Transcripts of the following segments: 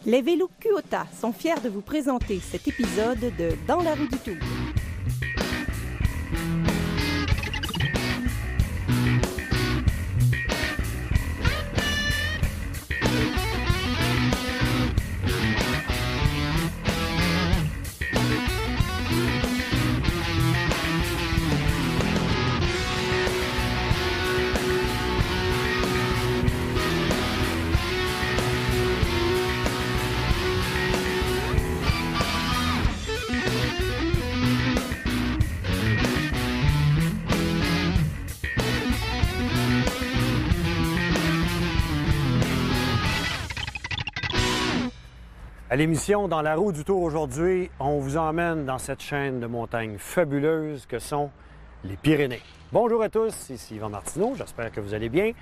Les vélos Kuota sont fiers de vous présenter cet épisode de Dans la roue du Tour. À l'émission Dans la roue du Tour aujourd'hui, on vous emmène dans cette chaîne de montagnes fabuleuses que sont les Pyrénées. Bonjour à tous, ici Yvan Martineau, j'espère que vous allez bien.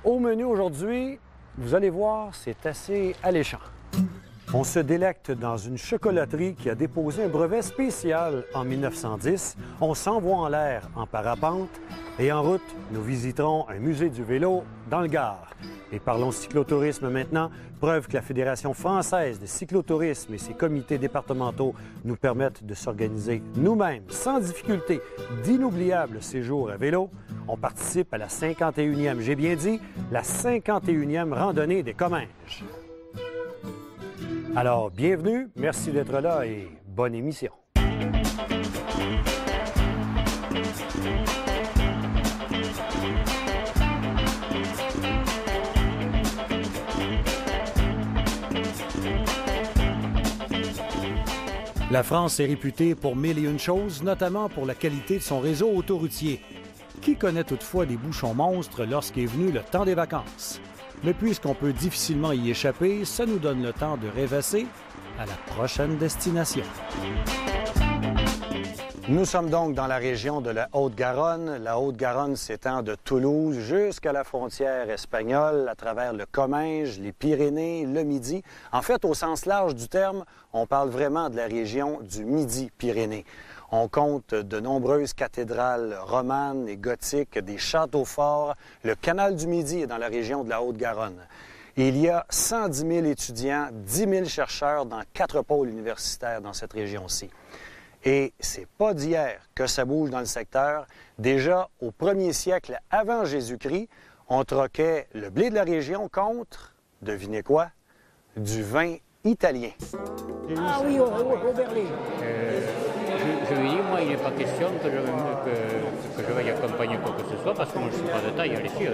Au menu aujourd'hui, vous allez voir, c'est assez alléchant. On se délecte dans une chocolaterie qui a déposé un brevet spécial en 1910. On s'envoie en l'air en parapente et en route, nous visiterons un musée du vélo dans le Gard. Et parlons cyclotourisme maintenant, preuve que la Fédération française de cyclotourisme et ses comités départementaux nous permettent de s'organiser nous-mêmes, sans difficulté, d'inoubliables séjours à vélo. On participe à la 51e, j'ai bien dit, la 51e randonnée des Comminges. Alors, bienvenue, merci d'être là et bonne émission. La France est réputée pour mille et une choses, notamment pour la qualité de son réseau autoroutier. Qui connaît toutefois des bouchons monstres lorsqu'est venu le temps des vacances? Mais puisqu'on peut difficilement y échapper, ça nous donne le temps de rêvasser à la prochaine destination. Nous sommes donc dans la région de la Haute-Garonne. La Haute-Garonne s'étend de Toulouse jusqu'à la frontière espagnole, à travers le Comminges, les Pyrénées, le Midi. En fait, au sens large du terme, on parle vraiment de la région du Midi-Pyrénées. On compte de nombreuses cathédrales romanes et gothiques, des châteaux forts. Le canal du Midi est dans la région de la Haute-Garonne. Il y a 110 000 étudiants, 10 000 chercheurs dans 4 pôles universitaires dans cette région-ci. Et c'est pas d'hier que ça bouge dans le secteur. Déjà, au 1er siècle avant Jésus-Christ, on troquait le blé de la région contre, devinez quoi, du vin italien. Ah oui, au Berlin. Je lui dis, moi, il n'est pas question que je veuille accompagner quoi que ce soit, parce que moi, je ne suis pas de taille à l'essuie,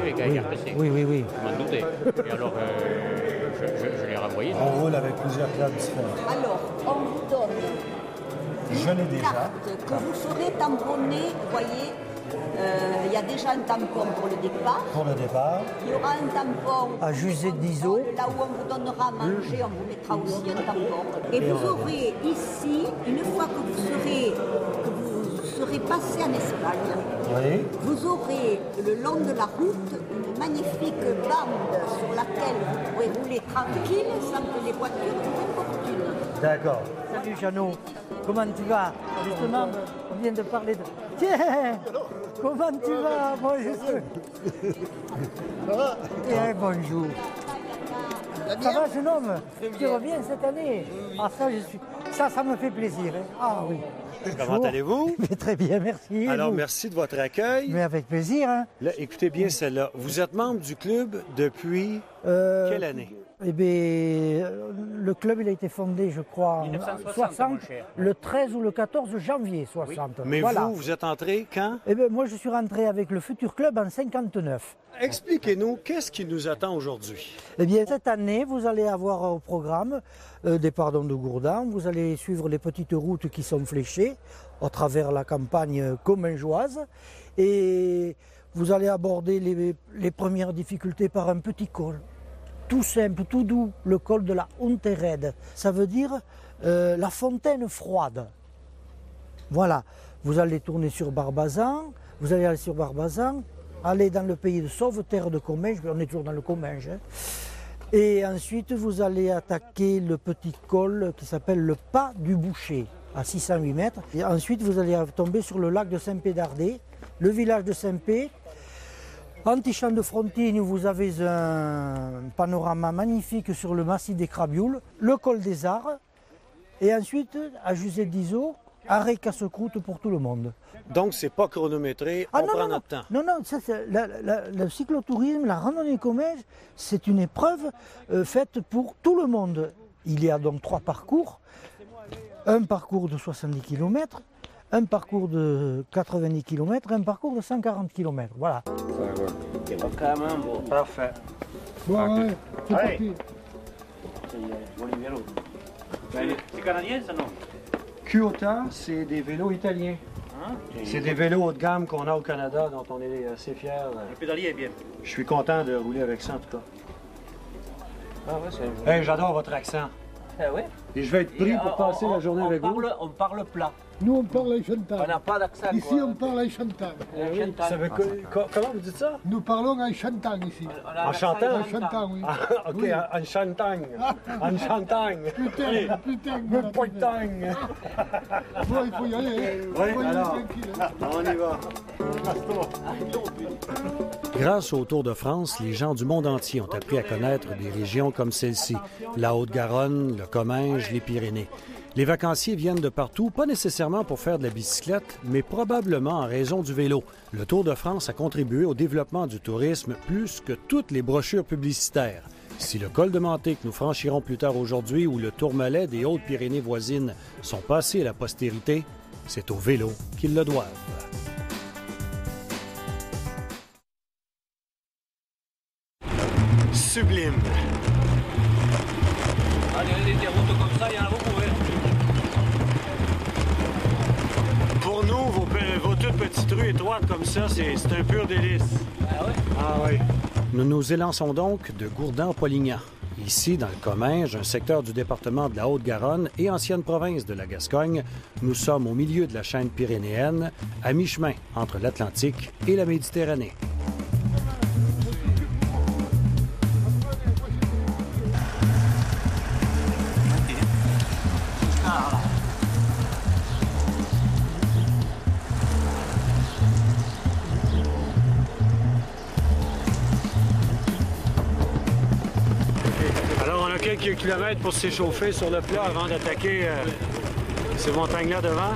les gars, RPC. Oui. Je m'en doutais. Et alors, je l'ai renvoyé. On roule avec plusieurs clubs différents. Alors, on vous donne Je l'ai déjà. carte que vous saurez tamponner, vous voyez. Il y a déjà un tampon pour le départ. Pour le départ. Il y aura un tampon À Jusée d'Iso. Là où on vous donnera à manger, on vous mettra aussi un tampon. Et vous aurez ici, une fois que vous serez passé en Espagne, Oui. vous aurez le long de la route une magnifique bande sur laquelle vous pourrez rouler tranquille sans que les voitures vous importunent. D'accord. Salut Jeannot, comment tu vas? Justement, on vient de parler de... Tiens, comment tu vas? Bonjour. Eh, bonjour. Ça va, jeune homme? Tu reviens cette année? Ah, ça me fait plaisir. Hein. Ah oui. Comment allez-vous? Mais très bien, merci. Et Alors, vous? merci de votre accueil. Mais avec plaisir. Hein. Là, écoutez bien celle-là. Vous êtes membre du club depuis quelle année? Eh bien, le club, il a été fondé, je crois, en 1960, mon cher. le 13 ou le 14 janvier 60. Mais voilà. vous êtes entré quand? Eh bien, moi, je suis rentré avec le futur club en 59. Expliquez-nous, qu'est-ce qui nous attend aujourd'hui? Eh bien, cette année, vous allez avoir au programme des pardons de Gourdin. Vous allez suivre les petites routes qui sont fléchées à travers la campagne commingeoise. Et vous allez aborder les premières difficultés par un petit col. Tout simple, tout doux, le col de la Unterred. Ça veut dire la fontaine froide. Voilà, vous allez tourner sur Barbazan, vous allez aller sur Barbazan, aller dans le pays de Sauveterre de Comminges, on est toujours dans le Comminges, hein. Et ensuite vous allez attaquer le petit col qui s'appelle le Pas du Boucher, à 608 mètres. Et ensuite vous allez tomber sur le lac de Saint-Pé-d'Ardé, le village de Saint-Pé. Antichamp de Frontigny, vous avez un panorama magnifique sur le massif des Crabioules, le col des Arts, et ensuite, à Jusé d'Iso, arrêt casse-croûte pour tout le monde. Donc, c'est pas chronométré, on prend notre temps. Non, ça, le cyclotourisme, la randonnée comège, c'est une épreuve faite pour tout le monde. Il y a donc 3 parcours. Un parcours de 70 km, un parcours de 90 km, un parcours de 140 km. Voilà. Parfait. Bon, ouais, c'est Allez. parti. C'est canadien, ça, non? Kyota, c'est des vélos italiens. C'est des vélos haut de gamme qu'on a au Canada, dont on est assez fiers. Le pédalier est bien. Je suis content de rouler avec ça, en tout cas. Ah ouais, c'est... Hey, j'adore votre accent. Ah ouais? Et je vais être pris pour passer la journée avec vous. On parle plat. Nous, on parle en On chantal. n'a pas d'accent, Ici, on parle en chantal. Vous savez comment vous dites ça? Nous parlons en chantal ici. En chantant? En chantant, oui. Ah, ok, Oui. en chantagne. En chantagne. Putain. Putain. Bon, il faut y aller. Oui, Il faut y aller alors. tranquille. On y va. Grâce au Tour de France, les gens du monde entier ont appris à connaître des régions comme celle-ci, la Haute-Garonne, le Comminges, les Pyrénées. Les vacanciers viennent de partout, pas nécessairement pour faire de la bicyclette, mais probablement en raison du vélo. Le Tour de France a contribué au développement du tourisme plus que toutes les brochures publicitaires. Si le col de Manté que nous franchirons plus tard aujourd'hui ou le Tourmalet des Hautes-Pyrénées voisines sont passés à la postérité, c'est au vélo qu'ils le doivent. Sublime. Des routes comme ça, il y en a beaucoup, Pour nous, vos toutes petites rues étroites comme ça, c'est un pur délice. Ah ouais? Ah oui. Nous nous élançons donc de Gourdan-Polignan. Ici, dans le Comminges, un secteur du département de la Haute-Garonne et ancienne province de la Gascogne, nous sommes au milieu de la chaîne pyrénéenne, à mi-chemin entre l'Atlantique et la Méditerranée. Alors, on a quelques kilomètres pour s'échauffer sur le plat avant d'attaquer ces montagnes-là devant.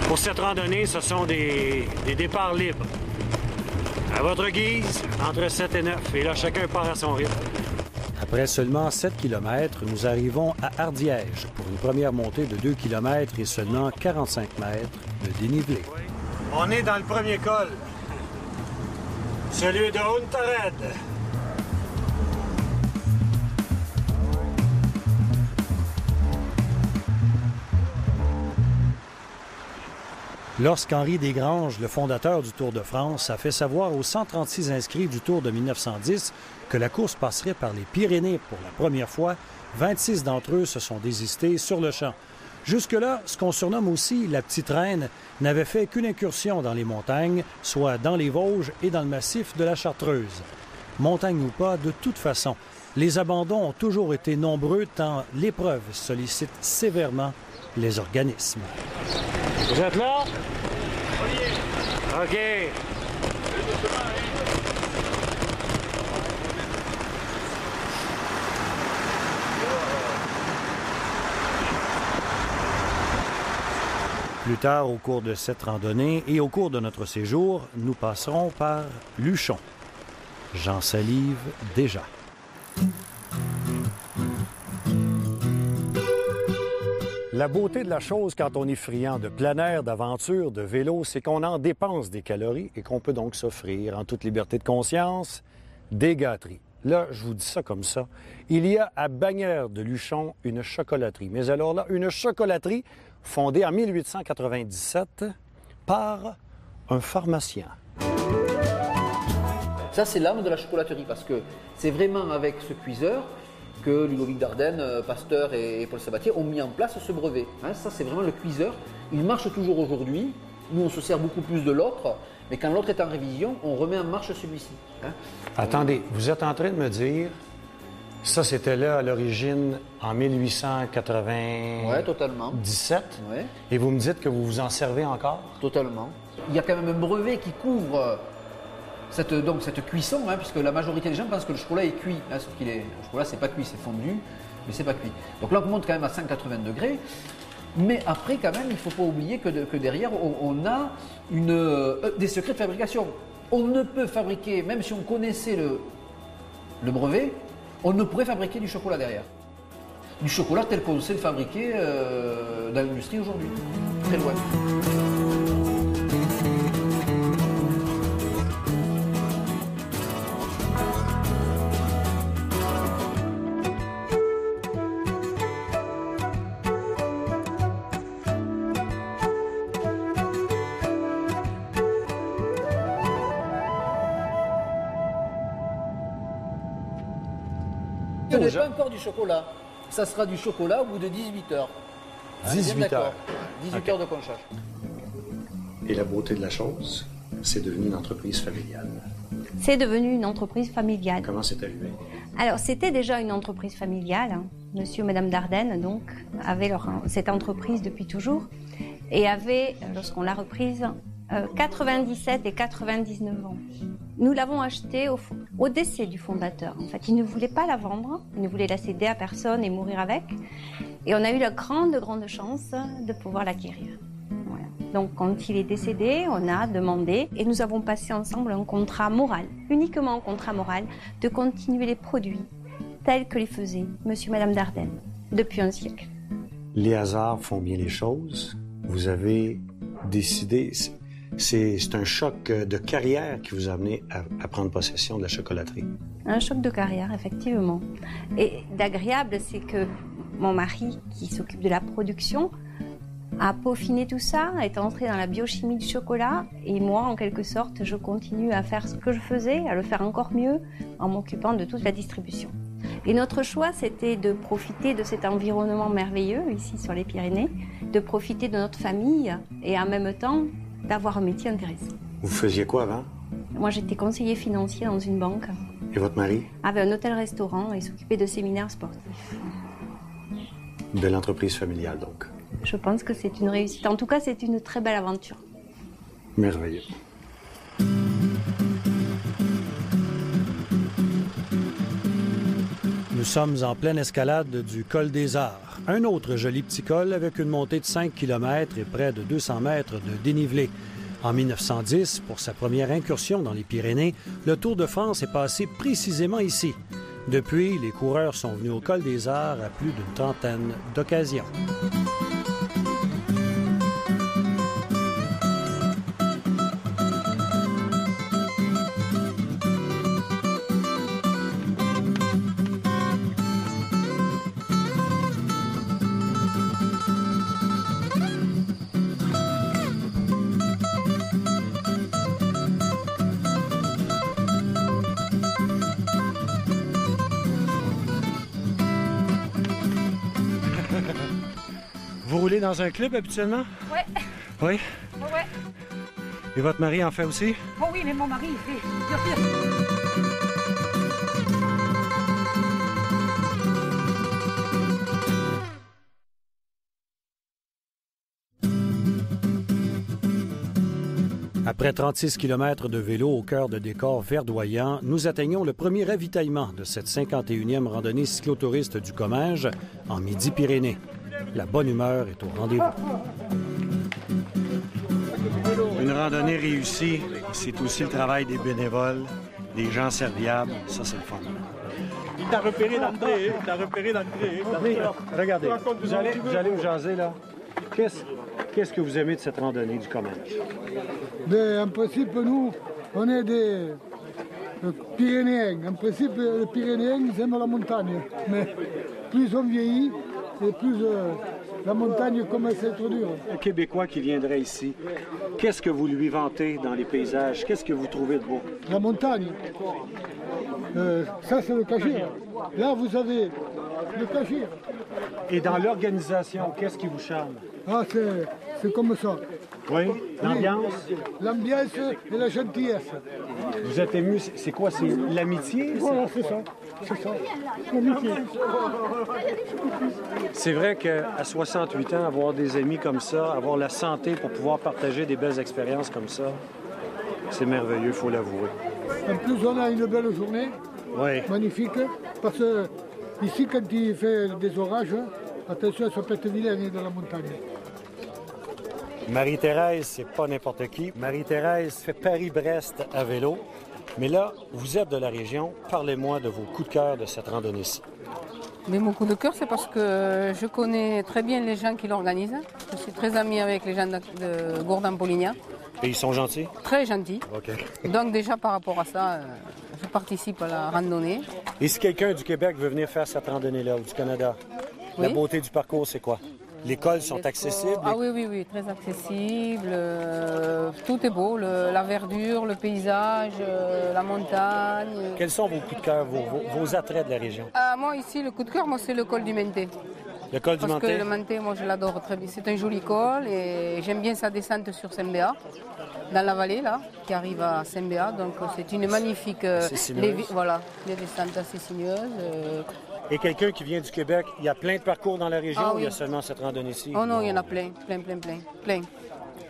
Pour cette randonnée, ce sont des départs libres. À votre guise, entre 7 et 9. Et là, chacun part à son rythme. Après seulement 7 km, nous arrivons à Ardiège pour une première montée de 2 km et seulement 45 mètres de dénivelé. On est dans le premier col, celui de Huntared. Lorsqu'Henri Desgranges, le fondateur du Tour de France, a fait savoir aux 136 inscrits du Tour de 1910 que la course passerait par les Pyrénées pour la première fois, 26 d'entre eux se sont désistés sur le champ. Jusque-là, ce qu'on surnomme aussi la Petite Reine n'avait fait qu'une incursion dans les montagnes, soit dans les Vosges et dans le massif de la Chartreuse. Montagne ou pas, de toute façon, les abandons ont toujours été nombreux tant l'épreuve sollicite sévèrement les organismes. Vous êtes là? OK. Plus tard, au cours de cette randonnée et au cours de notre séjour, nous passerons par Luchon. J'en salive déjà. La beauté de la chose quand on est friand de plein air, d'aventure, de vélo, c'est qu'on en dépense des calories et qu'on peut donc s'offrir en toute liberté de conscience des gâteries. Là, je vous dis ça comme ça. Il y a à Bagnères de Luchon une chocolaterie. Mais alors là, une chocolaterie fondée en 1897 par un pharmacien. Ça, c'est l'âme de la chocolaterie parce que c'est vraiment avec ce cuiseur que Ludovic Dardenne, Pasteur et Paul Sabatier ont mis en place ce brevet. Hein, ça, c'est vraiment le cuiseur. Il marche toujours aujourd'hui. Nous, on se sert beaucoup plus de l'autre, mais quand l'autre est en révision, on remet en marche celui-ci. Hein. Attendez, vous êtes en train de me dire Ça, c'était là à l'origine en 1897. Ouais, totalement. Ouais, Et vous me dites que vous vous en servez encore? totalement. Il y a quand même un brevet qui couvre cette cuisson, hein, puisque la majorité des gens pensent que le chocolat est cuit. Hein, sauf que le chocolat, c'est pas cuit, c'est fondu, mais c'est pas cuit. Donc là, on monte quand même à 180 degrés. Mais après, quand même, il ne faut pas oublier que derrière, on a des secrets de fabrication. On ne peut fabriquer, même si on connaissait le brevet, on ne pourrait fabriquer du chocolat derrière. Du chocolat tel qu'on sait le fabriquer dans l'industrie aujourd'hui. Très loin. Ce n'est pas encore du chocolat. Ça sera du chocolat au bout de 18 heures. 18 heures. 18 heures de conchage. Et la beauté de la chose, c'est devenu une entreprise familiale. C'est devenu une entreprise familiale. Comment c'est arrivé? Alors, c'était déjà une entreprise familiale. Hein. Monsieur et Madame Dardenne, donc, avaient cette entreprise depuis toujours et avaient, lorsqu'on l'a reprise, 97 et 99 ans. Nous l'avons achetée au décès du fondateur. En fait, il ne voulait pas la vendre, il ne voulait la céder à personne et mourir avec. Et on a eu la grande chance de pouvoir l'acquérir. Voilà. Donc, quand il est décédé, on a demandé, et nous avons passé ensemble un contrat moral, uniquement un contrat moral, de continuer les produits tels que les faisait Monsieur et Madame Dardenne, depuis un siècle. Les hasards font bien les choses. Vous avez décidé... C'est un choc de carrière qui vous a amené à prendre possession de la chocolaterie. Un choc de carrière, effectivement. Et d'agréable, c'est que mon mari, qui s'occupe de la production, a peaufiné tout ça, est entré dans la biochimie du chocolat. Et moi, en quelque sorte, je continue à faire ce que je faisais, à le faire encore mieux, en m'occupant de toute la distribution. Et notre choix, c'était de profiter de cet environnement merveilleux, ici sur les Pyrénées, de profiter de notre famille et en même temps d'avoir un métier intéressant. Vous faisiez quoi avant? Moi, j'étais conseiller financier dans une banque. Et votre mari? Avait un hôtel-restaurant et s'occupait de séminaires sportifs. Belle entreprise familiale, donc. Je pense que c'est une réussite. En tout cas, c'est une très belle aventure. Merveilleux. Nous sommes en pleine escalade du col des Arts. Un autre joli petit col avec une montée de 5 km et près de 200 mètres de dénivelé. En 1910, pour sa première incursion dans les Pyrénées, le Tour de France est passé précisément ici. Depuis, les coureurs sont venus au col des Arts à plus d'une trentaine d'occasions. Vous roulez dans un club habituellement? Oui. Oui? Ouais. Et votre mari en fait aussi? Oh oui, mais mon mari, il fait. Après 36 km de vélo au cœur de décors verdoyants, nous atteignons le premier ravitaillement de cette 51e randonnée cyclotouriste du Comminges en Midi-Pyrénées. La bonne humeur est au rendez-vous. Une randonnée réussie, c'est aussi le travail des bénévoles, des gens serviables. Ça, c'est le fun. T'as repéré l'entrée, Regardez, vous allez vous jaser, là. Qu'est-ce que vous aimez de cette randonnée du Comminges? En principe, nous, on est des Pyrénéens. En principe, les Pyrénéens, ils aiment la montagne. Mais plus on vieillit, et plus la montagne commence à être dure. Un Québécois qui viendrait ici, qu'est-ce que vous lui vantez dans les paysages? Qu'est-ce que vous trouvez de beau? La montagne. Ça, c'est le Cachir. Là, vous avez le Cachir. Et dans l'organisation, qu'est-ce qui vous charme? Ah, c'est comme ça. Oui, l'ambiance? Oui. L'ambiance et la gentillesse. Vous êtes ému, c'est quoi? C'est l'amitié? Voilà, c'est ça. L'amitié. C'est vrai qu'à 68 ans, avoir des amis comme ça, avoir la santé pour pouvoir partager des belles expériences comme ça, c'est merveilleux, il faut l'avouer. En plus, on a une belle journée, Oui. magnifique, parce que ici, quand il fait des orages, attention, ça peut être vilain dans la montagne. Marie-Thérèse, c'est pas n'importe qui. Marie-Thérèse fait Paris-Brest à vélo. Mais là, vous êtes de la région. Parlez-moi de vos coups de cœur de cette randonnée-ci. Mais mon coup de cœur, c'est parce que je connais très bien les gens qui l'organisent. Je suis très amie avec les gens de Gourdin-Polignac. Et ils sont gentils? Très gentils. OK. Donc déjà, par rapport à ça, je participe à la randonnée. Et si quelqu'un du Québec veut venir faire cette randonnée-là, ou du Canada, Oui. la beauté du parcours, c'est quoi? Les cols sont accessibles? Ah oui, très accessible. Tout est beau, la verdure, le paysage, la montagne. Quels sont vos coups de cœur, vos attraits de la région? Moi ici, le coup de cœur, c'est le col du Menté. Le col du Parce Menté? que le Menté, moi je l'adore très bien. C'est un joli col et j'aime bien sa descente sur Saint-Béat, dans la vallée là, qui arrive à Saint-Béat. Donc c'est une magnifique... voilà, les descentes assez sinueuses. Et quelqu'un qui vient du Québec, il y a plein de parcours dans la région Ah ou il y a oui. seulement cette randonnée-ci? Oh non, il y en a plein.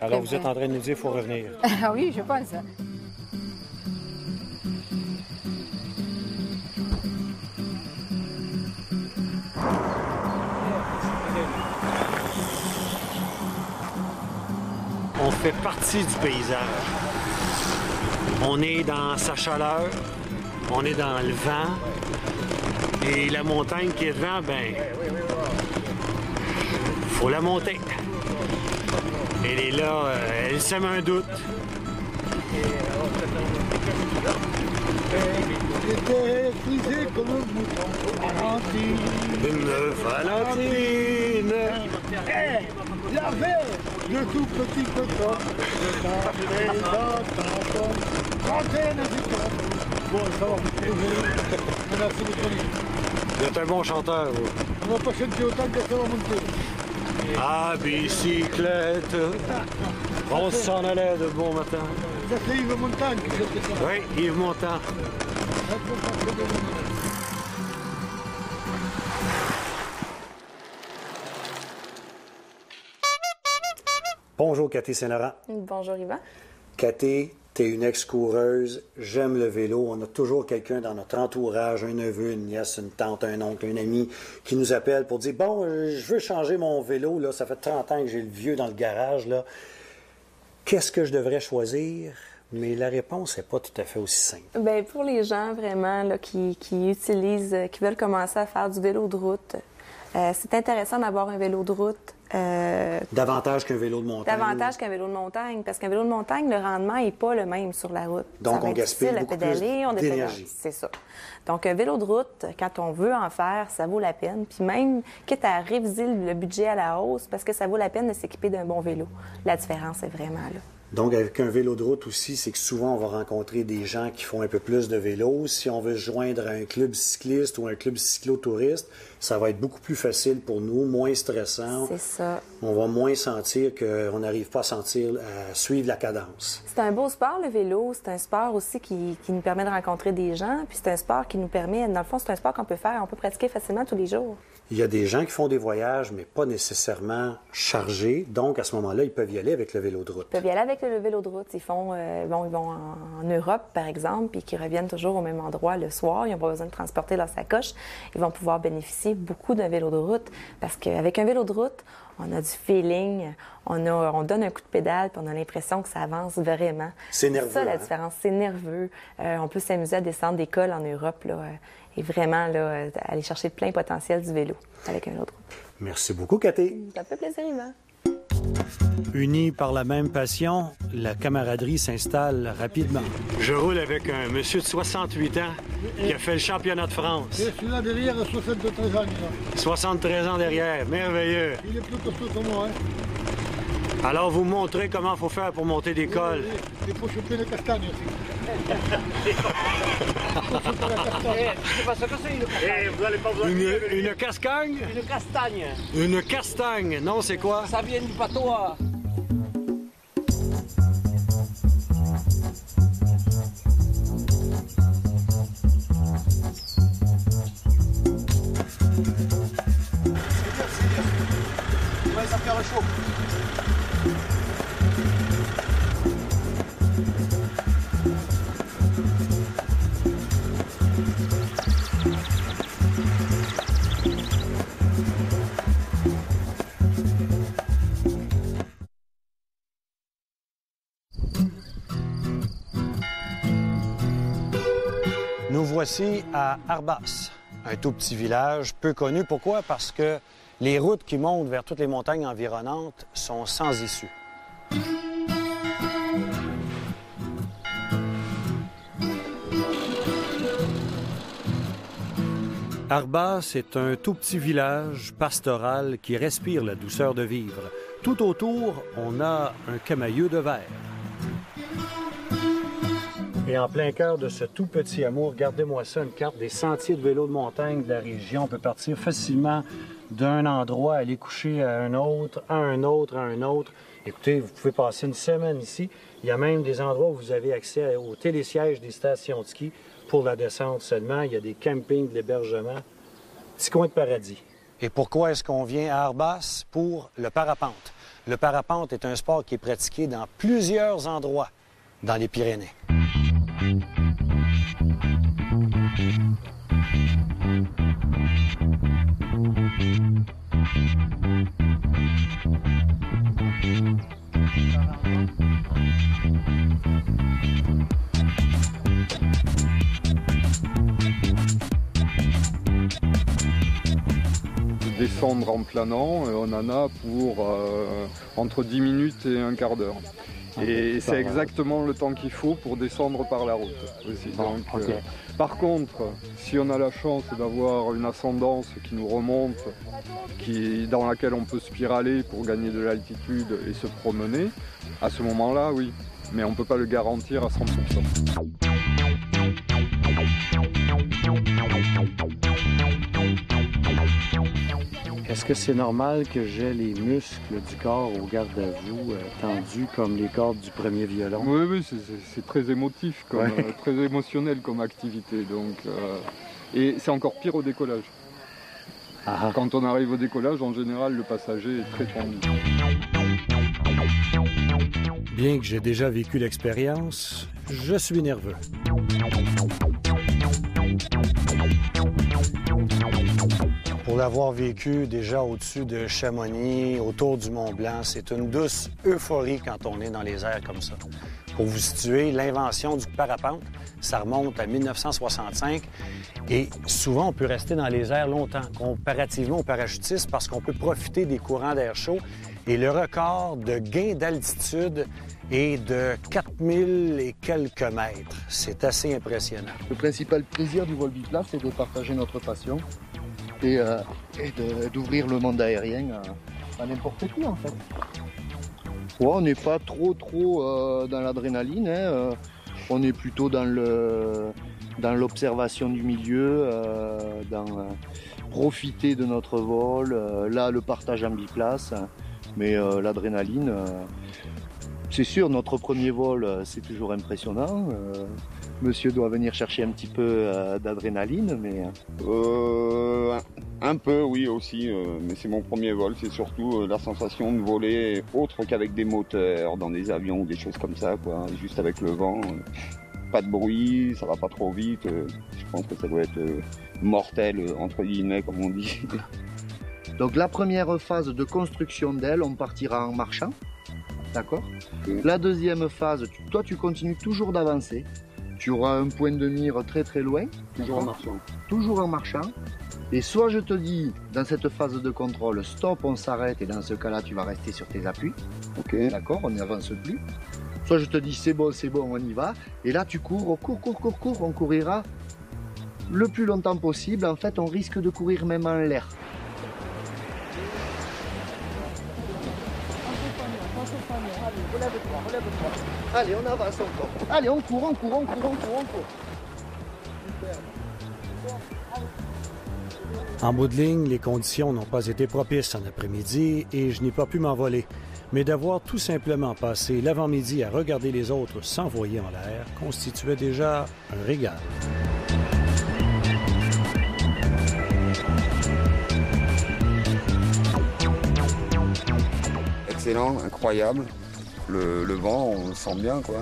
Alors vous êtes en train de nous dire qu'il faut revenir. Ah oui, je pense. On fait partie du paysage. On est dans sa chaleur, on est dans le vent. Et la montagne qui est devant, ben, faut la monter. Elle est là, elle sème un doute. J'étais frisé comme un mouton. Une Valentine. La veille, le tout petit coton. Bon, ça va. Merci de connaître. Vous êtes un bon chanteur, vous. On va pas chanter autant que ça va monter. À bicyclette, on s'en allait de bon matin. Ça c'est Yves Montand qui chantait ça. Oui, Yves Montand. Bonjour, Cathy Saint-Laurent. Bonjour, Yvan. Cathy, t'es une ex-coureuse, j'aime le vélo. On a toujours quelqu'un dans notre entourage, un neveu, une nièce, une tante, un oncle, un ami, qui nous appelle pour dire « Bon, je veux changer mon vélo, là, ça fait 30 ans que j'ai le vieux dans le garage, là. Qu'est-ce que je devrais choisir? » Mais la réponse n'est pas tout à fait aussi simple. Bien, pour les gens vraiment là, qui utilisent, qui veulent commencer à faire du vélo de route, c'est intéressant d'avoir un vélo de route. Davantage qu'un vélo de montagne. Davantage qu'un vélo de montagne, parce qu'un vélo de montagne, le rendement n'est pas le même sur la route. Donc, on gaspille beaucoup plus d'énergie. C'est ça. Donc, un vélo de route, quand on veut en faire, ça vaut la peine. Puis même, quitte à réviser le budget à la hausse, parce que ça vaut la peine de s'équiper d'un bon vélo. La différence est vraiment là. Donc, avec un vélo de route aussi, c'est que souvent, on va rencontrer des gens qui font un peu plus de vélo. Si on veut se joindre à un club cycliste ou un club cyclotouriste, ça va être beaucoup plus facile pour nous, moins stressant. C'est ça. On va moins sentir qu'on n'arrive pas à suivre la cadence. C'est un beau sport, le vélo. C'est un sport aussi qui nous permet de rencontrer des gens. Puis c'est un sport qui nous permet, dans le fond, c'est un sport qu'on peut faire, on peut pratiquer facilement tous les jours. Il y a des gens qui font des voyages, mais pas nécessairement chargés. Donc, à ce moment-là, ils peuvent y aller avec le vélo de route. Ils peuvent y aller avec le vélo de route. Ils vont en Europe, par exemple, puis qu'ils reviennent toujours au même endroit le soir. Ils n'ont pas besoin de transporter leur sacoche. Ils vont pouvoir bénéficier beaucoup d'un vélo de route parce qu'avec un vélo de route, on a du feeling, on donne un coup de pédale, puis on a l'impression que ça avance vraiment. C'est nerveux. C'est ça la différence, c'est nerveux. On peut s'amuser à descendre des cols en Europe, là, et vraiment là, aller chercher le plein potentiel du vélo avec un vélo de route. Merci beaucoup, Cathy. Ça fait plaisir, Yvan. Unis par la même passion, la camaraderie s'installe rapidement. Je roule avec un monsieur de 68 ans qui a fait le championnat de France. Je suis là derrière, 73 ans. Là. 73 ans derrière, merveilleux. Il est plus costaud que moi. Hein. Alors, vous montrez comment il faut faire pour monter des cols. Il faut choper les castagnes aussi. Une cascagne? Une castagne. Une castagne. Non, c'est quoi? Ça vient du patois. voici à Arbas, un tout petit village peu connu. Pourquoi? Parce que les routes qui montent vers toutes les montagnes environnantes sont sans issue. Arbas est un tout petit village pastoral qui respire la douceur de vivre. Tout autour, on a un camailleux de verre. Et en plein cœur de ce tout petit hameau, regardez-moi ça, une carte des sentiers de vélo de montagne de la région. On peut partir facilement d'un endroit, aller coucher à un autre, à un autre, à un autre. Écoutez, vous pouvez passer une semaine ici. Il y a même des endroits où vous avez accès au télésiège des stations de ski pour la descente seulement. Il y a des campings, de l'hébergement. Petit coin de paradis. Et pourquoi est-ce qu'on vient à Arbas? Pour le parapente. Le parapente est un sport qui est pratiqué dans plusieurs endroits dans les Pyrénées. Descendre en planant, on en a pour entre 10 minutes et un quart d'heure. Et c'est exactement le temps qu'il faut pour descendre par la route aussi. Donc, par contre, si on a la chance d'avoir une ascendance qui nous remonte, dans laquelle on peut spiraler pour gagner de l'altitude et se promener, à ce moment-là, oui. Mais on ne peut pas le garantir à 100%. Est-ce que c'est normal que j'ai les muscles du corps au garde à vous tendus comme les cordes du premier violon? Oui, c'est très émotif, très émotionnel comme activité. Donc, et c'est encore pire au décollage. Ah. Quand on arrive au décollage, en général, le passager est très tendu. Bien que j'ai déjà vécu l'expérience, je suis nerveux. Pour l'avoir vécu déjà au-dessus de Chamonix, autour du Mont-Blanc, c'est une douce euphorie quand on est dans les airs comme ça. Pour vous situer, l'invention du parapente, ça remonte à 1965 et souvent on peut rester dans les airs longtemps, comparativement au parachutisme, parce qu'on peut profiter des courants d'air chaud et le record de gain d'altitude est de 4000 et quelques mètres. C'est assez impressionnant. Le principal plaisir du vol biplace, c'est de partager notre passion et d'ouvrir le monde aérien à n'importe qui, en fait. Ouais, on n'est pas trop dans l'adrénaline, hein. On est plutôt dans l'observation du milieu, dans profiter de notre vol, là le partage en biplace, mais l'adrénaline, c'est sûr, notre premier vol, c'est toujours impressionnant. Monsieur doit venir chercher un petit peu d'adrénaline, mais... Un peu, oui, aussi. Mais c'est mon premier vol. C'est surtout la sensation de voler autre qu'avec des moteurs, dans des avions ou des choses comme ça, quoi. Juste avec le vent. Pas de bruit, ça va pas trop vite. Je pense que ça doit être mortel, entre guillemets, comme on dit. Donc la première phase de construction d'aile, on partira en marchant. D'accord. La deuxième phase, toi tu continues toujours d'avancer. Tu auras un point de mire très très loin. Toujours en marchant. Toujours en marchant. Et soit je te dis, dans cette phase de contrôle, stop, on s'arrête, et dans ce cas-là, tu vas rester sur tes appuis. Ok. D'accord, on n'avance plus. Soit je te dis, c'est bon, on y va. Et là, tu cours, on courira le plus longtemps possible. En fait, on risque de courir même en l'air. Allez, on avance encore. Allez, on court. En bout de ligne, les conditions n'ont pas été propices en après-midi et je n'ai pas pu m'envoler. Mais d'avoir tout simplement passé l'avant-midi à regarder les autres s'envoyer en l'air constituait déjà un régal. Excellent, incroyable. Le vent, on le sent bien, quoi.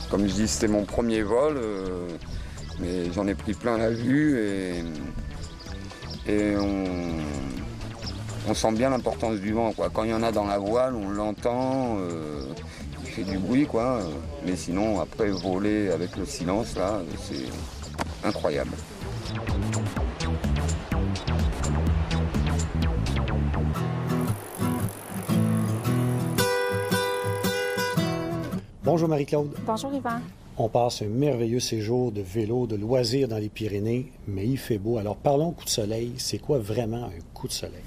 Comme je dis, c'était mon premier vol, mais j'en ai pris plein la vue et on sent bien l'importance du vent, quoi. Quand il y en a dans la voile, on l'entend, il fait du bruit, quoi. Mais sinon, après, voler avec le silence, là, incroyable. Bonjour Marie-Claude. Bonjour Yvan. On passe un merveilleux séjour de vélo, de loisirs dans les Pyrénées, mais il fait beau. Alors parlons coup de soleil. C'est quoi vraiment un coup de soleil?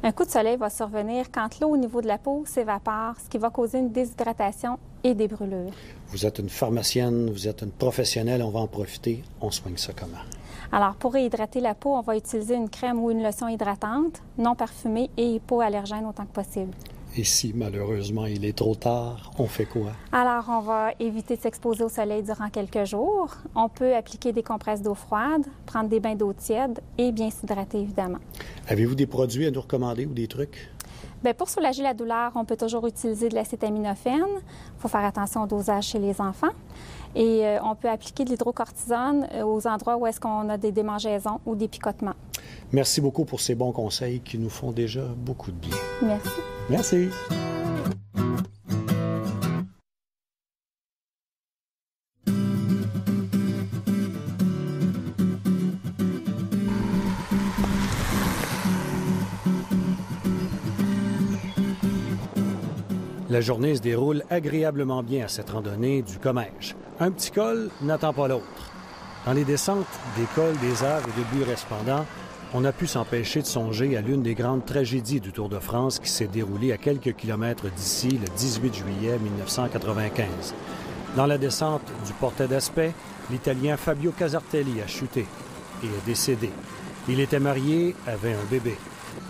Un coup de soleil va survenir quand l'eau au niveau de la peau s'évapore, ce qui va causer une déshydratation et des brûlures. Vous êtes une pharmacienne, vous êtes une professionnelle, on va en profiter. On soigne ça comment? Alors, pour réhydrater la peau, on va utiliser une crème ou une lotion hydratante, non parfumée et hypoallergène autant que possible. Et si, malheureusement, il est trop tard, on fait quoi? Alors, on va éviter de s'exposer au soleil durant quelques jours. On peut appliquer des compresses d'eau froide, prendre des bains d'eau tiède et bien s'hydrater, évidemment. Avez-vous des produits à nous recommander ou des trucs? Bien, pour soulager la douleur, on peut toujours utiliser de l'acétaminophène. Il faut faire attention au dosage chez les enfants. Et on peut appliquer de l'hydrocortisone aux endroits où est-ce qu'on a des démangeaisons ou des picotements. Merci beaucoup pour ces bons conseils qui nous font déjà beaucoup de bien. Merci. Merci. La journée se déroule agréablement bien à cette randonnée du Comminges. Un petit col n'attend pas l'autre. Dans les descentes des cols, des arbres et de buis resplandants, on a pu s'empêcher de songer à l'une des grandes tragédies du Tour de France qui s'est déroulée à quelques kilomètres d'ici le 18 juillet 1995. Dans la descente du Portet d'Aspet, l'Italien Fabio Casartelli a chuté et est décédé. Il était marié, avait un bébé.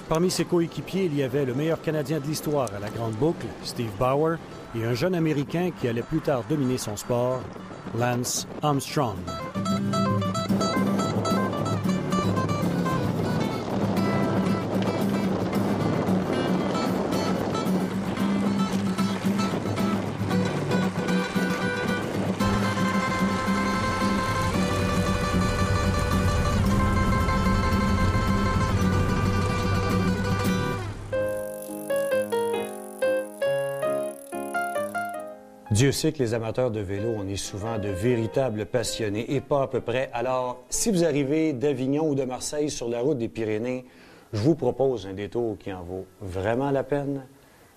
Parmi ses coéquipiers, il y avait le meilleur Canadien de l'histoire à la Grande Boucle, Steve Bauer, et un jeune Américain qui allait plus tard dominer son sport, Lance Armstrong. Dieu sait que les amateurs de vélo, on est souvent de véritables passionnés et pas à peu près. Alors, si vous arrivez d'Avignon ou de Marseille sur la route des Pyrénées, je vous propose un détour qui en vaut vraiment la peine,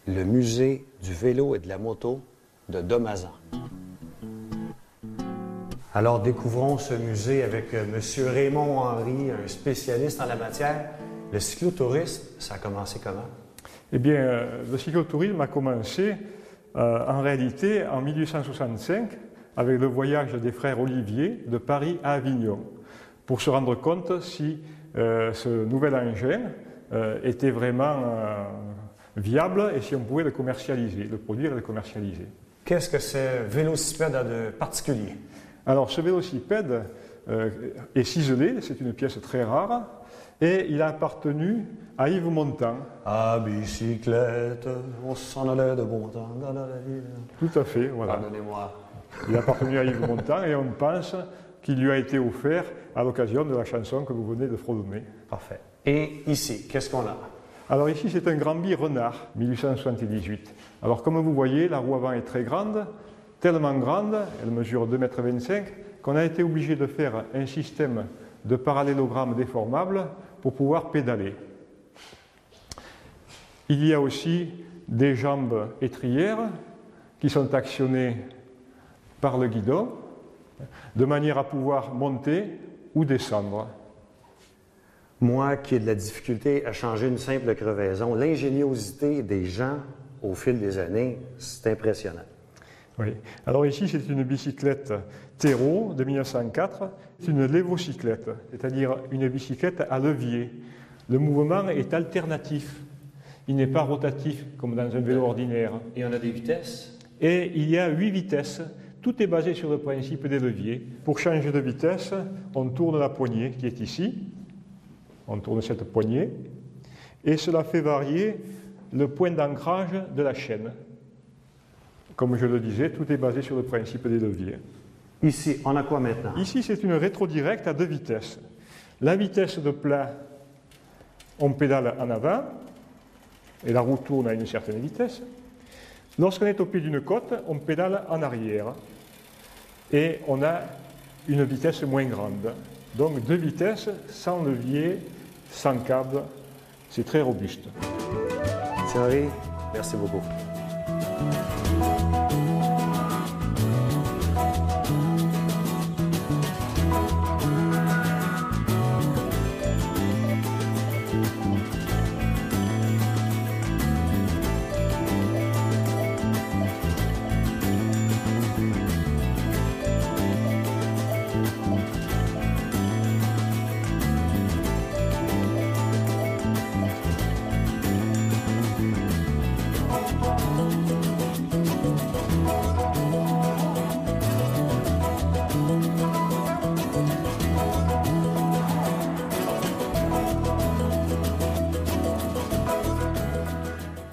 le musée du vélo et de la moto de Domazan. Alors, découvrons ce musée avec M. Raymond Henry, un spécialiste en la matière. Le cyclotourisme, ça a commencé comment? Eh bien, le cyclotourisme a commencé en réalité en 1865 avec le voyage des frères Olivier de Paris à Avignon pour se rendre compte si ce nouvel engin était vraiment viable et si on pouvait le commercialiser, le produire et le commercialiser. Qu'est-ce que ce vélocipède a de particulier? Alors ce vélocipède est ciselé, c'est une pièce très rare et il a appartenu à Yves Montand. À bicyclette, on s'en allait de bon temps. Tout à fait, voilà. Pardonnez-moi. Il a appartenu à Yves Montand et on pense qu'il lui a été offert à l'occasion de la chanson que vous venez de fredonner. Parfait. Et ici, qu'est-ce qu'on a? Alors ici, c'est un Granby Renard, 1878. Alors comme vous voyez, la roue avant est très grande, tellement grande, elle mesure 2,25 m, qu'on a été obligé de faire un système de parallélogramme déformable pour pouvoir pédaler. Il y a aussi des jambes étrières qui sont actionnées par le guidon de manière à pouvoir monter ou descendre. Moi qui ai de la difficulté à changer une simple crevaison, l'ingéniosité des gens au fil des années, c'est impressionnant. Oui. Alors ici, c'est une bicyclette Tero de 1904. C'est une lévocyclette, c'est-à-dire une bicyclette à levier. Le mouvement est alternatif. Il n'est pas rotatif comme dans un vélo ordinaire. Et on a des vitesses? Et il y a 8 vitesses. Tout est basé sur le principe des leviers. Pour changer de vitesse, on tourne la poignée qui est ici. On tourne cette poignée. Et cela fait varier le point d'ancrage de la chaîne. Comme je le disais, tout est basé sur le principe des leviers. Ici, on a quoi maintenant? Ici, c'est une rétro-directe à 2 vitesses. La vitesse de plein, on pédale en avant, et la roue tourne à une certaine vitesse. Lorsqu'on est au pied d'une côte, on pédale en arrière. Et on a une vitesse moins grande. Donc 2 vitesses, sans levier, sans câble, c'est très robuste. Thierry, merci beaucoup.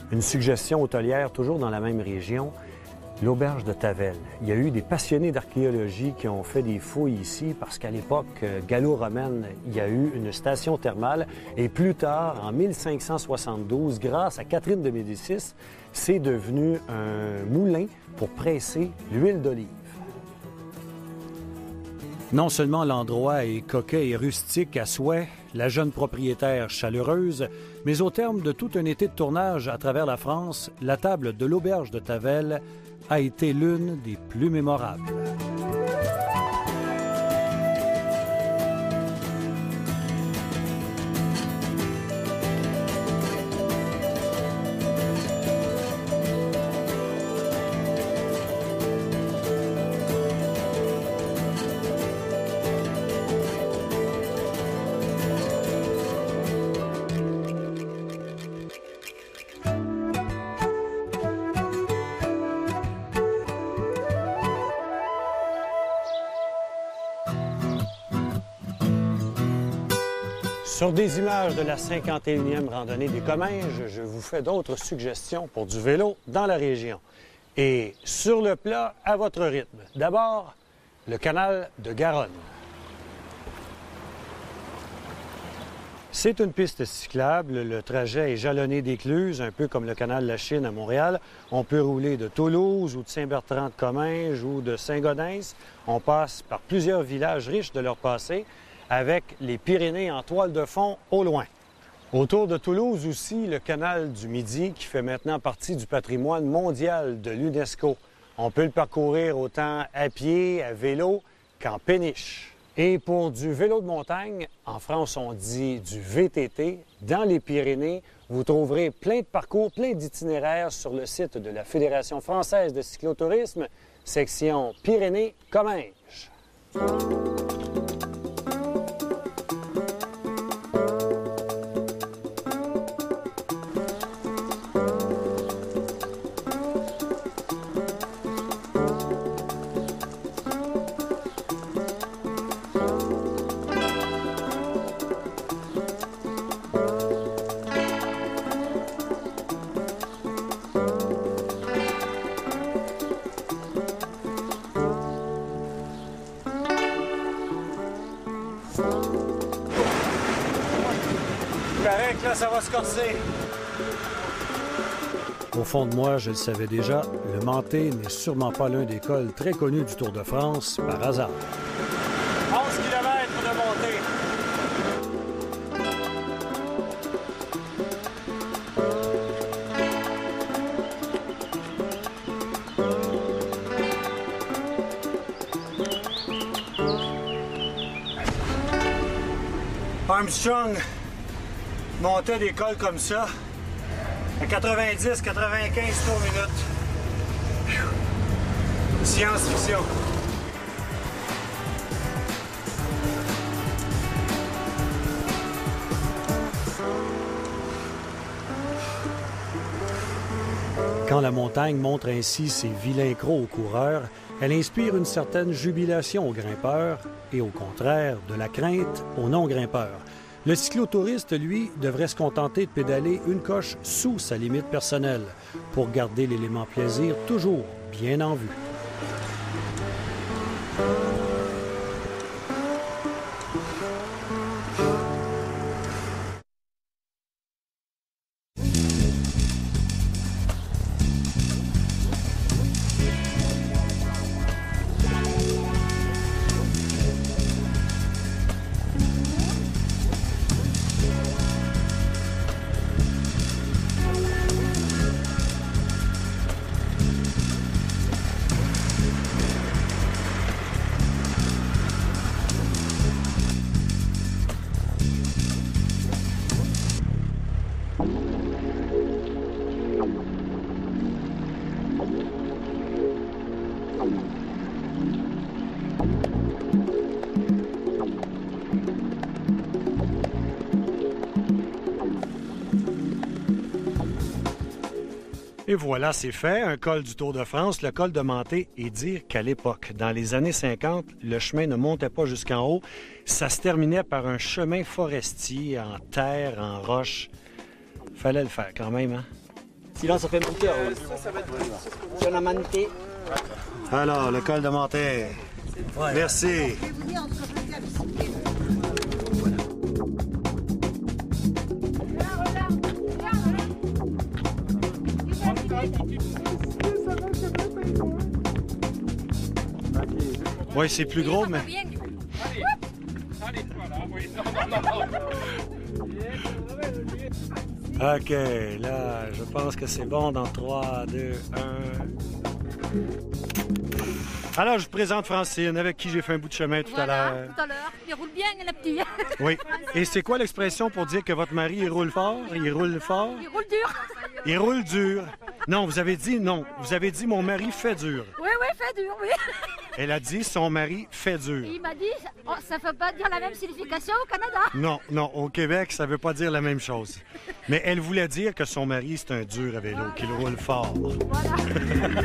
Une suggestion hôtelière, toujours dans la même région, l'auberge de Tavel. Il y a eu des passionnés d'archéologie qui ont fait des fouilles ici parce qu'à l'époque gallo-romaine, il y a eu une station thermale et plus tard, en 1572, grâce à Catherine de Médicis, c'est devenu un moulin pour presser l'huile d'olive. Non seulement l'endroit est coquet et rustique à souhait, la jeune propriétaire chaleureuse, mais au terme de tout un été de tournage à travers la France, la table de l'auberge de Tavel a été l'une des plus mémorables. Sur des images de la 51e randonnée des Comminges, je vous fais d'autres suggestions pour du vélo dans la région. Et sur le plat, à votre rythme. D'abord, le canal de Garonne. C'est une piste cyclable. Le trajet est jalonné d'écluses, un peu comme le canal de la Chine à Montréal. On peut rouler de Toulouse ou de Saint-Bertrand-de-Comminges ou de Saint-Gaudens. On passe par plusieurs villages riches de leur passé, avec les Pyrénées en toile de fond au loin. Autour de Toulouse aussi, le canal du Midi qui fait maintenant partie du patrimoine mondial de l'UNESCO. On peut le parcourir autant à pied, à vélo qu'en péniche. Et pour du vélo de montagne, en France on dit du VTT, dans les Pyrénées, vous trouverez plein de parcours, plein d'itinéraires sur le site de la Fédération française de cyclotourisme, section Pyrénées-Comminges. Là, ça va se corser. Au fond de moi, je le savais déjà, le Manté n'est sûrement pas l'un des cols très connus du Tour de France par hasard. 11 km de montée. Armstrong montait des cols comme ça à 90-95 tours minute. Science-fiction. Quand la montagne montre ainsi ses vilains crocs aux coureurs, elle inspire une certaine jubilation aux grimpeurs et au contraire de la crainte aux non-grimpeurs. Le cyclotouriste, lui, devrait se contenter de pédaler une coche sous sa limite personnelle pour garder l'élément plaisir toujours bien en vue. Et voilà, c'est fait, un col du Tour de France, le col de Manté, et dire qu'à l'époque, dans les années 50, le chemin ne montait pas jusqu'en haut, ça se terminait par un chemin forestier en terre, en roche. Fallait le faire quand même, hein? Sinon, ça fait monter. Sur la Manté. Alors, le col de Manté. Ouais. Merci. Oui, c'est plus gros, mais... OK, là, je pense que c'est bon dans 3, 2, 1... Alors, je vous présente Francine, avec qui j'ai fait un bout de chemin tout à l'heure. Tout à l'heure. Il roule bien, le petit. Oui. Et c'est quoi l'expression pour dire que votre mari, il roule fort? Il roule fort? Il roule dur. Il roule dur. Non, vous avez dit non. Vous avez dit mon mari fait dur. Oui, fait dur, oui. Elle a dit son mari fait dur. Il m'a dit, ça ne peut pas dire la même signification au Canada. Non, au Québec, ça ne veut pas dire la même chose. Mais elle voulait dire que son mari, c'est un dur à vélo, qu'il roule fort. Voilà.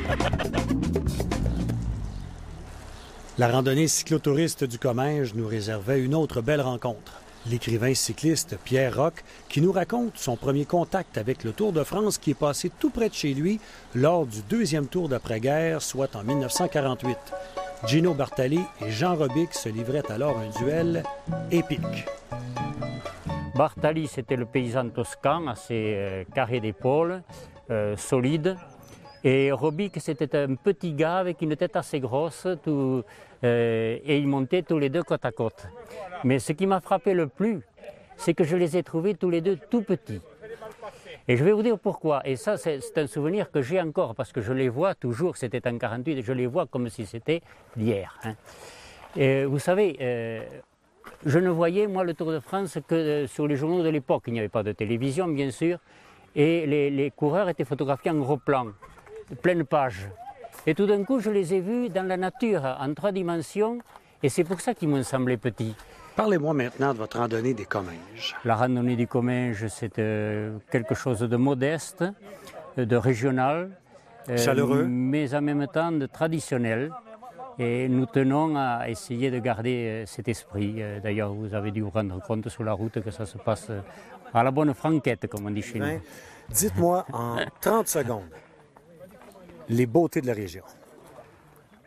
La randonnée cyclotouriste du Comminges nous réservait une autre belle rencontre. L'écrivain cycliste Pierre Roch, qui nous raconte son premier contact avec le Tour de France qui est passé tout près de chez lui lors du deuxième tour d'après-guerre, soit en 1948. Gino Bartali et Jean Robic se livraient alors un duel épique. Bartali, c'était le paysan toscan, assez carré d'épaule, solide. Et Robic, c'était un petit gars avec une tête assez grosse, et ils montaient tous les deux côte à côte. Mais ce qui m'a frappé le plus, c'est que je les ai trouvés tous les deux tout petits. Et je vais vous dire pourquoi. Et ça, c'est un souvenir que j'ai encore, parce que je les vois toujours, c'était en 48, et je les vois comme si c'était d'hier. Hein. Et vous savez, je ne voyais, moi, le Tour de France que sur les journaux de l'époque. Il n'y avait pas de télévision, bien sûr, et les coureurs étaient photographiés en gros plan, pleine page. Et tout d'un coup, je les ai vus dans la nature, en 3 dimensions, et c'est pour ça qu'ils m'ont semblé petits. Parlez-moi maintenant de votre randonnée des Comminges. La randonnée du Comminges, c'est quelque chose de modeste, de régional, chaleureux, mais en même temps de traditionnel. Et nous tenons à essayer de garder cet esprit. D'ailleurs, vous avez dû vous rendre compte sur la route que ça se passe à la bonne franquette, comme on dit chez nous. Dites-moi en 30 secondes les beautés de la région.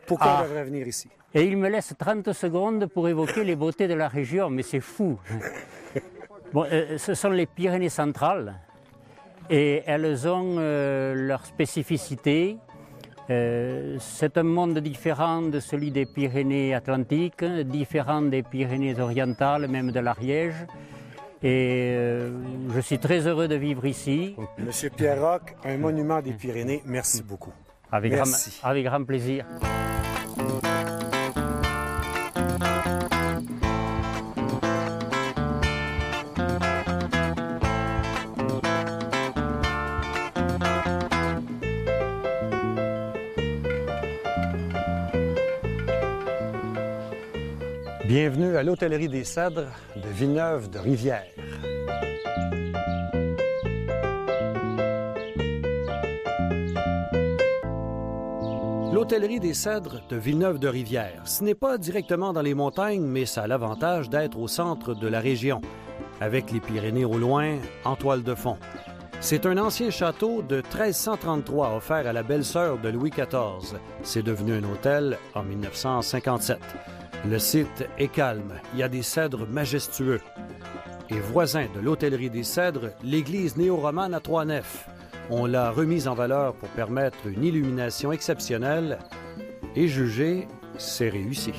Pourquoi on devrait venir ici? Et il me laisse 30 secondes pour évoquer les beautés de la région, mais c'est fou. Bon, ce sont les Pyrénées centrales, et elles ont leur spécificité. C'est un monde différent de celui des Pyrénées atlantiques, différent des Pyrénées orientales, même de l'Ariège. Et je suis très heureux de vivre ici. Monsieur Pierre Roch, un monument des Pyrénées, merci beaucoup. Avec grand plaisir. Bienvenue à l'Hôtellerie des Cèdres de Villeneuve-de-Rivière. L'Hôtellerie des Cèdres de Villeneuve-de-Rivière, ce n'est pas directement dans les montagnes, mais ça a l'avantage d'être au centre de la région, avec les Pyrénées au loin, en toile de fond. C'est un ancien château de 1333 offert à la belle-sœur de Louis XIV. C'est devenu un hôtel en 1957. Le site est calme, il y a des cèdres majestueux. Et voisin de l'Hôtellerie des Cèdres, l'église néo-romane à 3 nefs. On l'a remise en valeur pour permettre une illumination exceptionnelle et jugez, c'est réussi.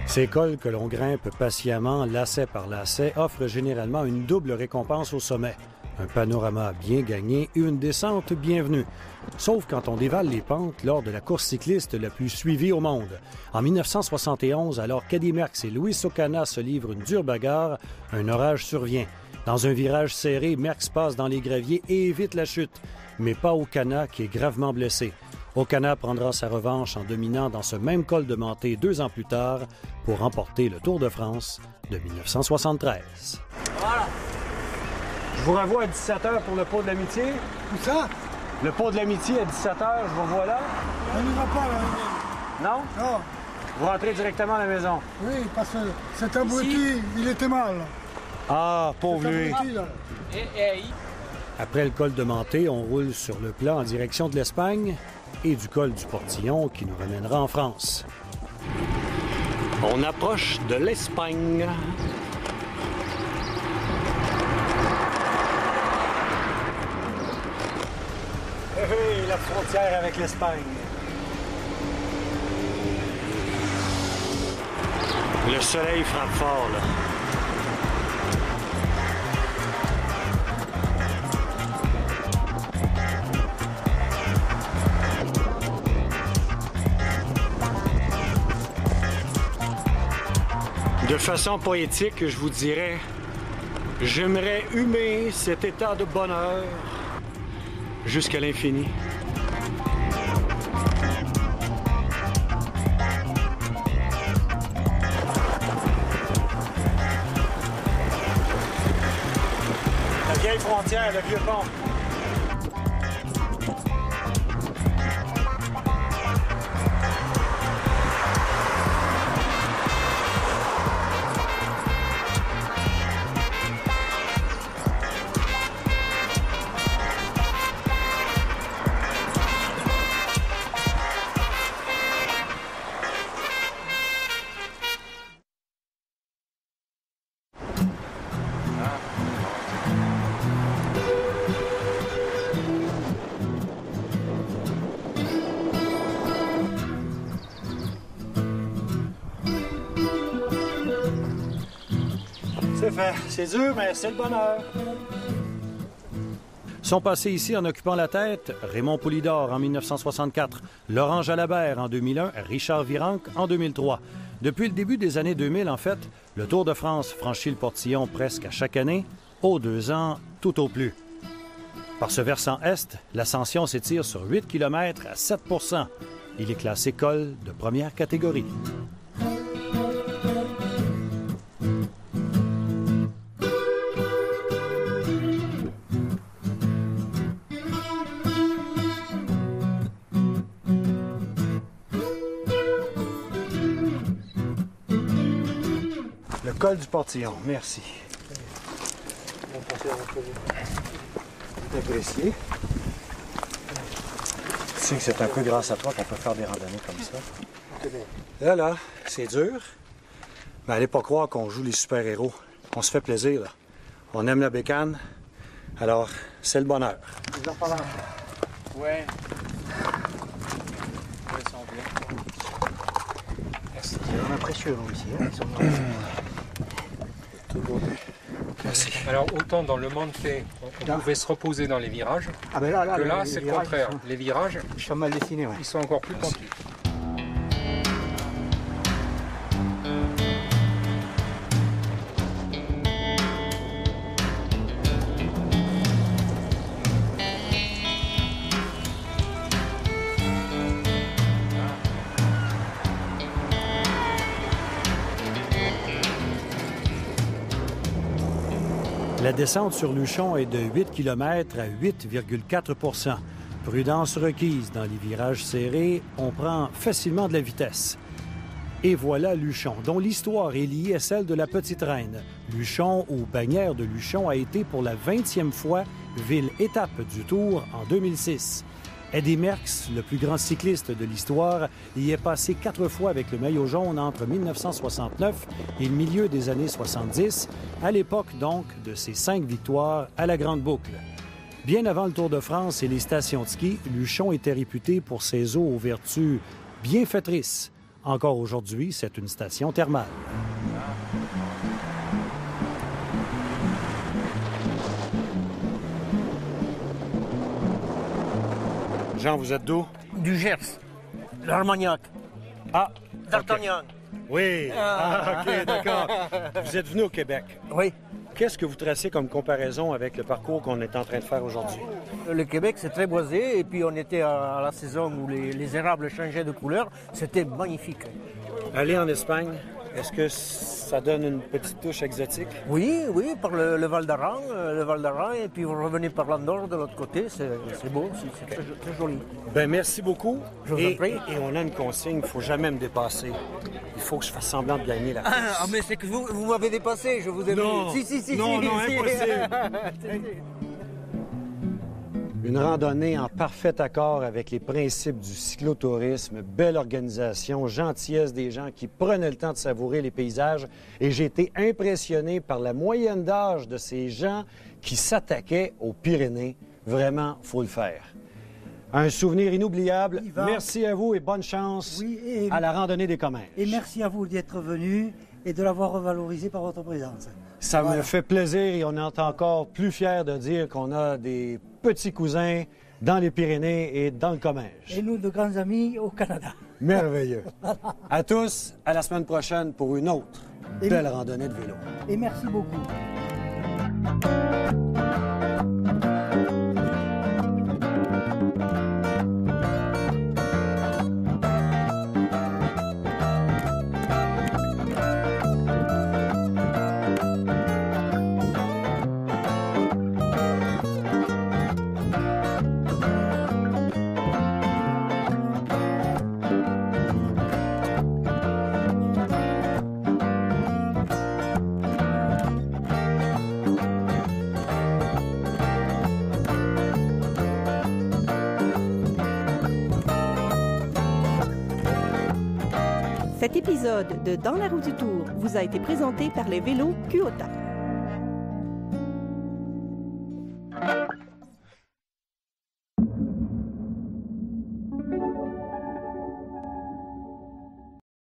Ces cols que l'on grimpe patiemment, lacet par lacet, offrent généralement une double récompense au sommet. Un panorama bien gagné et une descente bienvenue. Sauf quand on dévale les pentes lors de la course cycliste la plus suivie au monde. En 1971, alors qu'Eddie Merckx et Luis Ocana se livrent une dure bagarre, un orage survient. Dans un virage serré, Merckx passe dans les graviers et évite la chute, mais pas Ocana qui est gravement blessé. Ocana prendra sa revanche en dominant dans ce même col de Manté 2 ans plus tard pour remporter le Tour de France de 1973. Voilà. Je vous revois à 17h pour le pot de l'amitié. Où ça? Le pot de l'amitié à 17h, je vous revois là. On n'y va pas là. Non? Non. Vous rentrez directement à la maison? Oui, parce que cet abruti, il était mal. Ah, pauvre lui. Après le col de Manté, on roule sur le plat en direction de l'Espagne et du col du Portillon qui nous ramènera en France. On approche de l'Espagne. Hey, la frontière avec l'Espagne. Le soleil frappe fort, là. De façon poétique, je vous dirais, j'aimerais humer cet état de bonheur jusqu'à l'infini. La vieille frontière, le vieux pont. C'est fait. C'est dur, mais c'est le bonheur. Sont passés ici en occupant la tête Raymond Poulidor en 1964, Laurent Jalabert en 2001, Richard Virenque en 2003. Depuis le début des années 2000, en fait, le Tour de France franchit le portillon presque à chaque année, aux 2 ans, tout au plus. Par ce versant est, l'ascension s'étire sur 8 km à 7 %. Il est classé col de première catégorie. Le col du Portillon, merci. C'est apprécié. Tu sais que c'est un peu grâce à toi qu'on peut faire des randonnées comme ça. Là, c'est dur. Mais allez pas croire qu'on joue les super-héros. On se fait plaisir, là. On aime la bécane. Alors, c'est le bonheur. Ouais. Merci. C'est vraiment précieux, nous, ici. Hein? Merci. Alors, autant dans le Manté, on pouvait se reposer dans les virages, ah ben là, que là, c'est le contraire. Les virages, ils sont mal dessinés, ouais. Ils sont encore plus pentus. La descente sur Luchon est de 8 km à 8,4 %. Prudence requise dans les virages serrés, on prend facilement de la vitesse. Et voilà Luchon, dont l'histoire est liée à celle de la Petite Reine. Luchon, ou bannière de Luchon, a été pour la 20e fois ville-étape du Tour en 2006. Eddy Merckx, le plus grand cycliste de l'histoire, y est passé 4 fois avec le maillot jaune entre 1969 et le milieu des années 70, à l'époque donc de ses 5 victoires à la Grande Boucle. Bien avant le Tour de France et les stations de ski, Luchon était réputé pour ses eaux aux vertus bienfaitrices. Encore aujourd'hui, c'est une station thermale. Jean, vous êtes d'où? Du Gers, l'Armagnac. Ah, d'Artagnan. Oui. Ah, OK, d'accord. Vous êtes venu au Québec? Oui. qu'est-ce que vous tracez comme comparaison avec le parcours qu'on est en train de faire aujourd'hui? Le Québec, c'est très boisé, et puis on était à la saison où les érables changeaient de couleur. C'était magnifique. Aller en Espagne, est-ce que ça donne une petite touche exotique? Oui, par le Val d'Aran, et puis vous revenez par l'Andorre de l'autre côté, c'est beau, c'est très, très joli. Ben merci beaucoup. Je vous en prie. Et on a une consigne, il ne faut jamais me dépasser. Il faut que je fasse semblant de gagner la course. Ah, mais c'est que vous m'avez dépassé, je vous ai Non, vu. non, impossible. Une randonnée en parfait accord avec les principes du cyclotourisme, belle organisation, gentillesse des gens qui prenaient le temps de savourer les paysages. Et j'ai été impressionné par la moyenne d'âge de ces gens qui s'attaquaient aux Pyrénées. Vraiment, il faut le faire. Un souvenir inoubliable. Merci à vous et bonne chance à la randonnée des Comminges. Et merci à vous d'être venu et de l'avoir revalorisé par votre présence. Ça me fait plaisir et on est encore plus fiers de dire qu'on a des petits cousins dans les Pyrénées et dans le Comminges. Et nous, de grands amis au Canada. Merveilleux. À tous, à la semaine prochaine pour une autre belle randonnée de vélo. Et merci beaucoup. Cet épisode de Dans la roue du Tour vous a été présenté par les vélos Kuota.